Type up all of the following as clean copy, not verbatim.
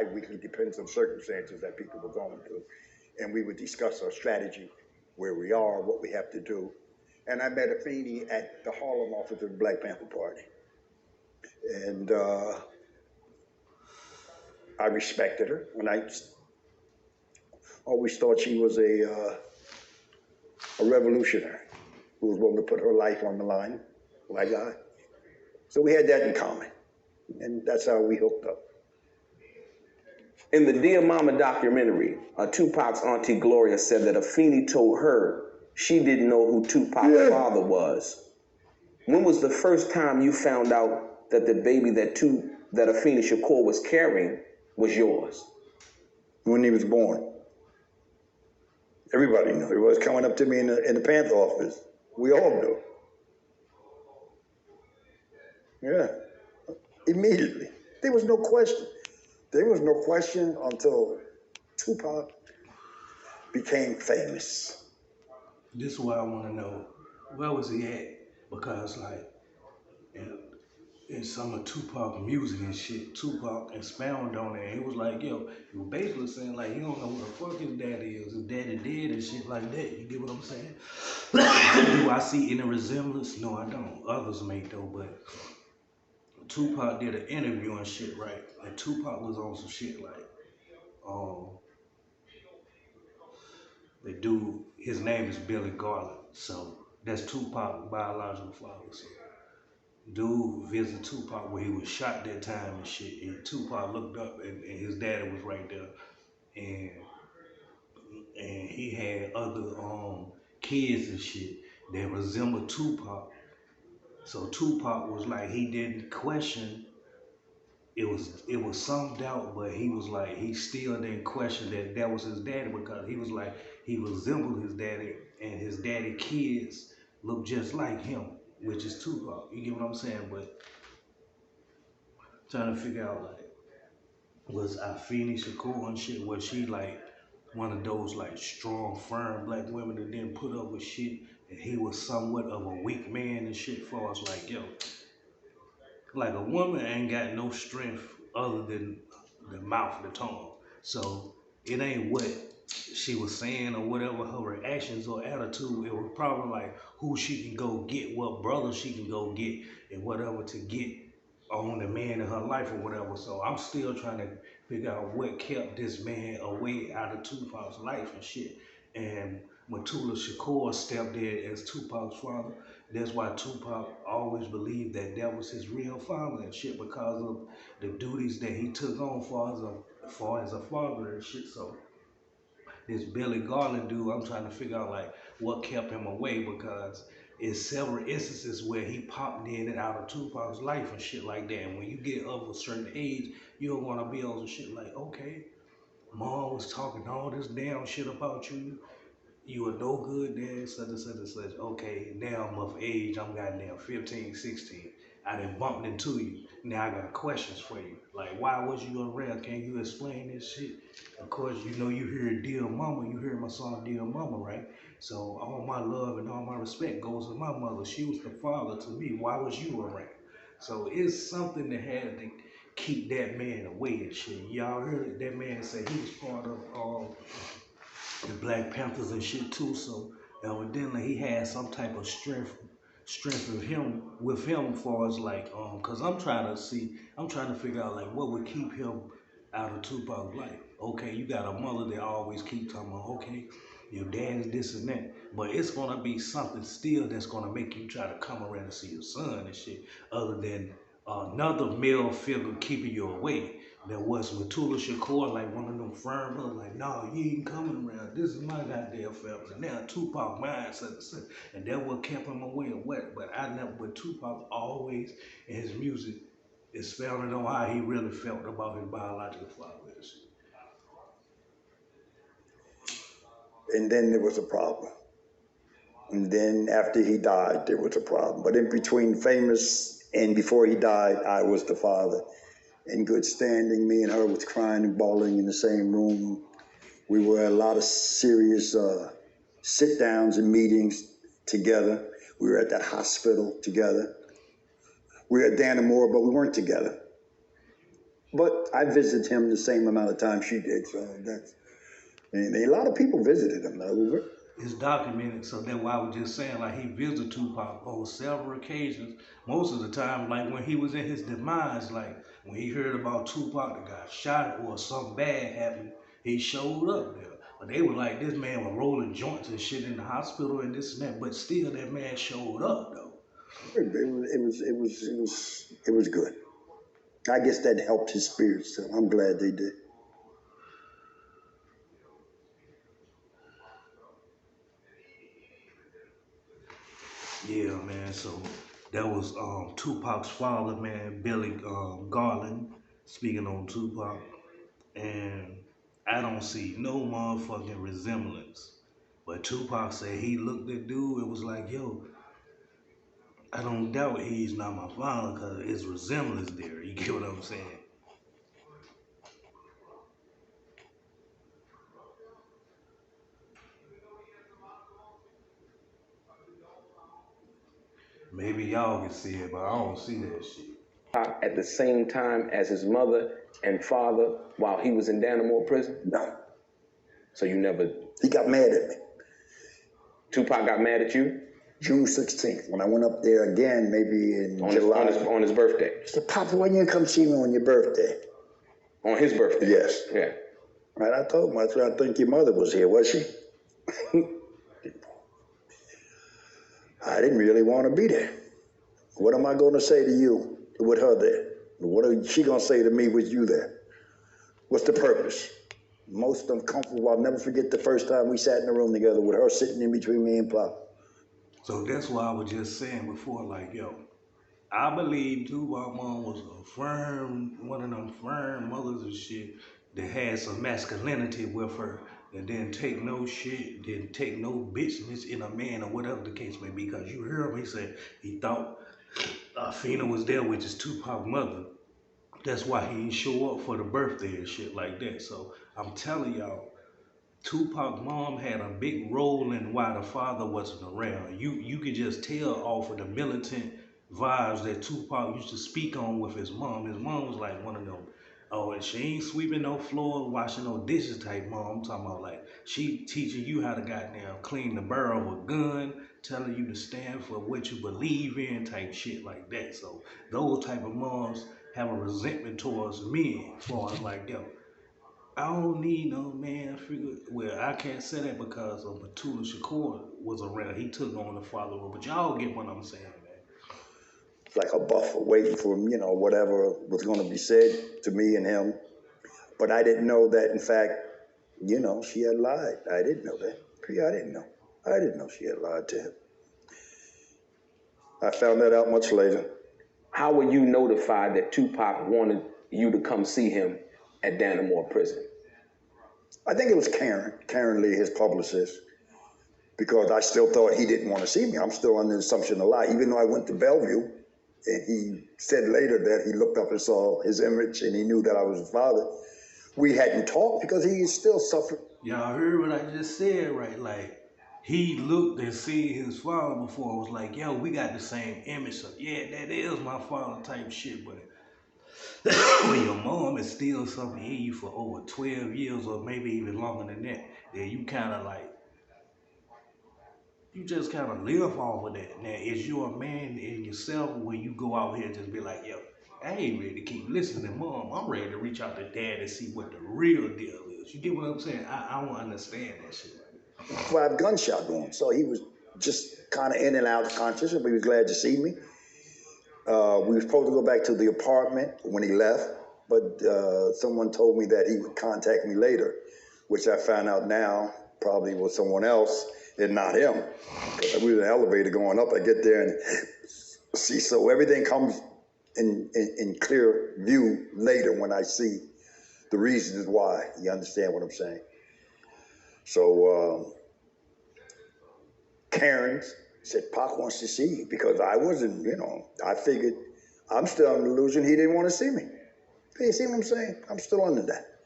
bi-weekly, depends on circumstances that people were going through. And we would discuss our strategy, where we are, what we have to do. And I met Afeni at the Harlem office of the Black Panther Party. And I respected her, and I always thought she was a revolutionary who was willing to put her life on the line, like I. So we had that in common, and that's how we hooked up. In the Dear Mama documentary, Tupac's auntie Gloria said that Afeni told her she didn't know who Tupac's father was. When was the first time you found out that the baby that Afeni Shakur was carrying was yours? When he was born. Everybody knew. He was coming up to me in the Panther office. We all knew. Yeah, immediately. There was no question. There was no question until Tupac became famous. This is what I want to know. Where was he at? Because, like, in some of Tupac music and shit, Tupac expounded on it. And he was like, yo, he was basically saying, like, he don't know who the fuck his daddy is. His daddy dead and shit like that. You get what I'm saying? Do I see any resemblance? No, I don't. Others may, though, but Tupac did an interview and shit, right? And Tupac was on some shit like, the dude, his name is Billy Garland. So that's Tupac's biological father. So dude visited Tupac where he was shot that time and shit. And Tupac looked up and his daddy was right there. And he had other kids and shit that resembled Tupac. So Tupac was like, he didn't question. It was some doubt, but he was like, he still didn't question that was his daddy, because he was like, he resembled his daddy, and his daddy kids look just like him, which is Tupac. You get what I'm saying? But trying to figure out, like, was Afeni Shakur and shit, was she like one of those like strong, firm black women that didn't put up with shit, and he was somewhat of a weak man and shit for us? Like, yo, like a woman ain't got no strength other than the mouth, the tongue. So it ain't what she was saying or whatever her reactions or attitude. It was probably like who she can go get, what brother she can go get, and whatever to get on the man in her life or whatever. So I'm still trying to figure out what kept this man away out of Tupac's life and shit. And Mutulu Shakur stepped in as Tupac's father. That's why Tupac always believed that was his real father and shit, because of the duties that he took on for as a father and shit. So this Billy Garland dude, I'm trying to figure out like what kept him away, because it's several instances where he popped in and out of Tupac's life and shit like that. And when you get of a certain age, you don't want to be on some shit like, okay, mom was talking all this damn shit about you. You a no good dad, such and such and such. Okay, now I'm of age. I'm goddamn 15, 16. I done bumped into you. Now I got questions for you. Like, why was you around? Can you explain this shit? Of course, you know you heard Dear Mama. You heard my song Dear Mama, right? So all my love and all my respect goes to my mother. She was the father to me. Why was you around? So it's something that had to keep that man away and shit. Y'all heard that man say he was part of the Black Panthers and shit too, so evidently he had some type of strength with him for us, like, cause I'm trying to figure out like what would keep him out of Tupac's life. Okay, you got a mother that always keep talking about, okay, your dad is this and that, but it's gonna be something still that's gonna make you try to come around and see your son and shit, other than another male figure keeping you away. There was Mutulu Shakur, like one of them firm brothers, like, no, you ain't coming around. This is my goddamn family. Now Tupac mine, such and such. And that what kept him away and what. But Tupac always in his music expounded on how he really felt about his biological father. And then there was a problem. And then after he died, there was a problem. But in between famous and before he died, I was the father. In good standing, me and her was crying and bawling in the same room. We were at a lot of serious sit-downs and meetings together. We were at that hospital together. We were at Dannemora, but we weren't together. But I visited him the same amount of time she did, so that's. And a lot of people visited him. Though. It's documented, so that's why I was just saying, like, he visited Tupac on several occasions. Most of the time, like when he was in his demise, like when he heard about Tupac that got shot or something bad happened, he showed up there. But they were like, this man was rolling joints and shit in the hospital and this and that, but still that man showed up though. It was good. I guess that helped his spirits, so I'm glad they did. Yeah, man. So that was Tupac's father, man, Billy Garland, speaking on Tupac, and I don't see no motherfucking resemblance. But Tupac said he looked at dude and was like, "Yo, I don't doubt he's not my father because his resemblance there." You get what I'm saying? Maybe y'all can see it, but I don't see that shit. At the same time as his mother and father while he was in Dannemore prison? No. So you never. He got mad at me. Tupac got mad at you? June 16th, when I went up there again, maybe in July. On his birthday? He said, Papa, why you didn't come see me on your birthday? On his birthday? Yes. Yeah. Right, I told him, I said, I think your mother was here, was she? I didn't really want to be there. What am I going to say to you with her there? What is she going to say to me with you there? What's the purpose? Most uncomfortable. I'll never forget the first time we sat in the room together with her sitting in between me and Pop. So that's why I was just saying before, like, yo, I believe Tupac mom was one of them firm mothers and shit that had some masculinity with her and didn't take no shit, didn't take no bitchness in a man or whatever the case may be. Because you heard him, he said he thought Fina was there, which is Tupac's mother. That's why he didn't show up for the birthday and shit like that. So I'm telling y'all, Tupac's mom had a big role in why the father wasn't around. You could just tell off of the militant vibes that Tupac used to speak on with his mom. His mom was like one of them, oh, and she ain't sweeping no floor, washing no dishes type mom. I'm talking about like she teaching you how to goddamn clean the barrel of a gun, telling you to stand for what you believe in type shit like that. So those type of moms have a resentment towards men, as far as like, yo, I don't need no man figure. Well, I can't say that because of Batula Shakur was around. He took on the father role. But y'all get what I'm saying, man. It's like a buffer waiting for, whatever was going to be said to me and him. But I didn't know that, in fact, she had lied. I didn't know that. I didn't know. I didn't know she had lied to him. I found that out much later. How were you notified that Tupac wanted you to come see him at Dannemore prison? I think it was Karen Lee, his publicist, because I still thought he didn't want to see me. I'm still under the assumption of lie, even though I went to Bellevue, and he said later that he looked up and saw his image and he knew that I was his father. We hadn't talked because he still suffered. Y'all heard what I just said, right? Like, he looked and seen his father before. Was like, yo, we got the same image. So, yeah, that is my father type shit. But when your mom is still something in you for over 12 years or maybe even longer than that, then you kind of like, you just kind of live off of that. Now, is you a man in yourself when you go out here and just be like, yo, I ain't ready to keep listening to mom. I'm ready to reach out to dad and see what the real deal is. You get what I'm saying? I don't understand that shit. 5 gunshot wounds. So he was just kind of in and out of consciousness, but he was glad to see me. We were supposed to go back to the apartment when he left, but someone told me that he would contact me later, which I found out now probably was someone else and not him. We were in the elevator going up. I get there and see, so everything comes in clear view later when I see the reasons why. You understand what I'm saying? So Karen said, Pac wants to see you, because I wasn't, I figured I'm still under the illusion he didn't want to see me. You see what I'm saying? I'm still under that.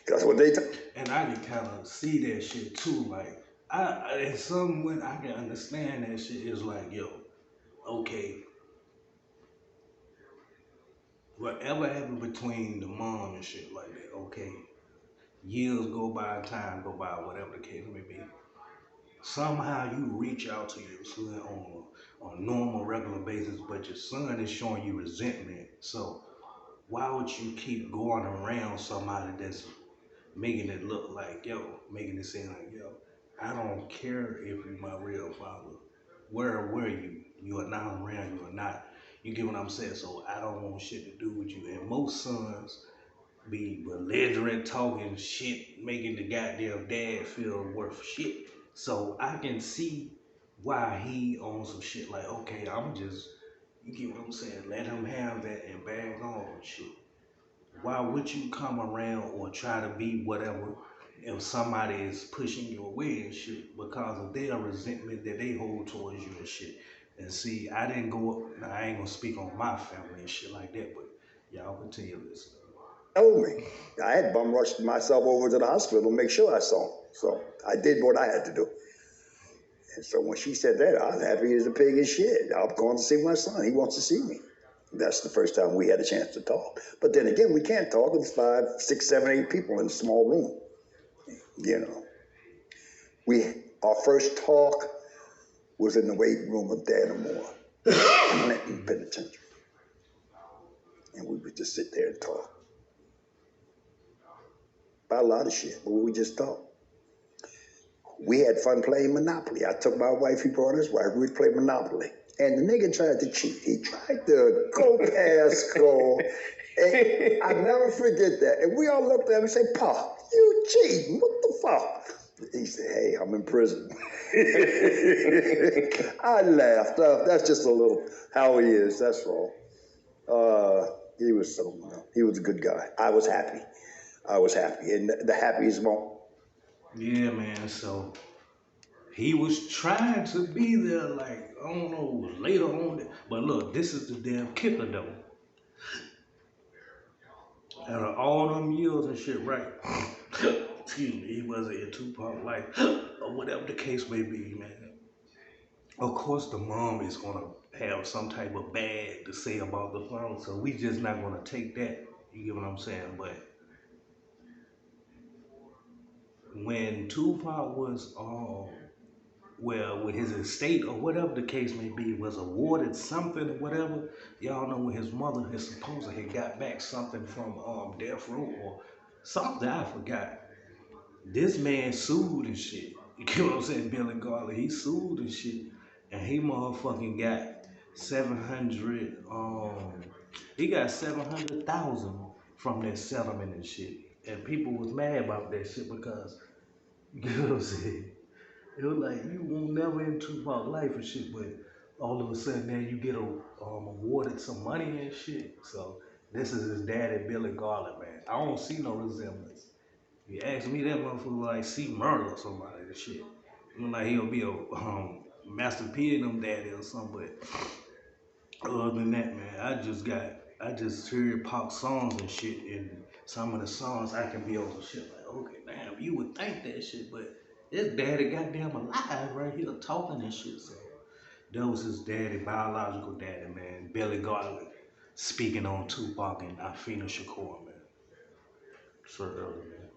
That's what they And I can kind of see that shit too. Like, in some way, I can understand that shit is like, yo, okay, whatever happened between the mom and shit like that, okay, years go by, time go by, whatever the case may be. Somehow you reach out to your son on a normal, regular basis, but your son is showing you resentment. So why would you keep going around somebody that's making it look like, yo, making it seem like, yo, I don't care if you're my real father. Where were you? You are not around, you are not. You get what I'm saying? So I don't want shit to do with you. And most sons be belligerent, talking shit, making the goddamn dad feel worth shit. So I can see why he owns some shit like, okay, I'm just, you get what I'm saying? Let him have that and bag on and shit. Why would you come around or try to be whatever if somebody is pushing you away and shit because of their resentment that they hold towards you and shit? And see, I didn't go up, now I ain't gonna speak on my family and shit like that, but y'all continue listening. Told me. I had bum rushed myself over to the hospital to make sure I saw him. So I did what I had to do. And so when she said that, I was happy as a pig as shit. I'm going to see my son. He wants to see me. That's the first time we had a chance to talk. But then again, we can't talk. It's 5, 6, 7, 8 people in a small room. You know, our first talk was in the waiting room of Dannemore, Clinton Penitentiary, and we would just sit there and talk about a lot of shit. But we just talk. We had fun playing Monopoly. I took my wife, he brought his wife, we'd play Monopoly. And the nigga tried to cheat. He tried to go past go. And I never forget that. And we all looked at him and said, Pa, you cheating. What the fuck? He said, hey, I'm in prison. I laughed. That's just a little how he is. That's all. He was he was a good guy. I was happy. I was happy. And the happiest moment. Yeah, man. So he was trying to be there, like, I don't know, later on. But look, this is the damn kicker, though. Out of all them years and shit, right? Excuse me, he wasn't in Tupac life, or whatever the case may be, man. Of course, the mom is gonna have some type of bad to say about the father, so we just not gonna take that. You get what I'm saying? But when Tupac was well, with his estate or whatever the case may be, was awarded something or whatever. Y'all know when his mother has supposedly had got back something from death row or something, I forgot. This man sued and shit. You get what I'm saying? Billy Garland, he sued and shit, and he motherfucking got 700. He got 700,000 from that settlement and shit, and people was mad about that shit because you get what I'm saying. It was like you won't never in Tupac life and shit, but all of a sudden now you get awarded some money and shit. So this is his daddy, Billy Garland, man. I don't see no resemblance. You ask me, that motherfucker like see murder or somebody and shit. Look like he'll be a Master P and them daddy or something. But other than that, man, I just heard pop songs and shit, and some of the songs I can be over shit like, okay, damn, you would think that shit, but his daddy goddamn alive right here talking and shit. So that was his daddy, biological daddy, man, Billy Garland, speaking on Tupac and Afina Shakur, man. Sir, early, man.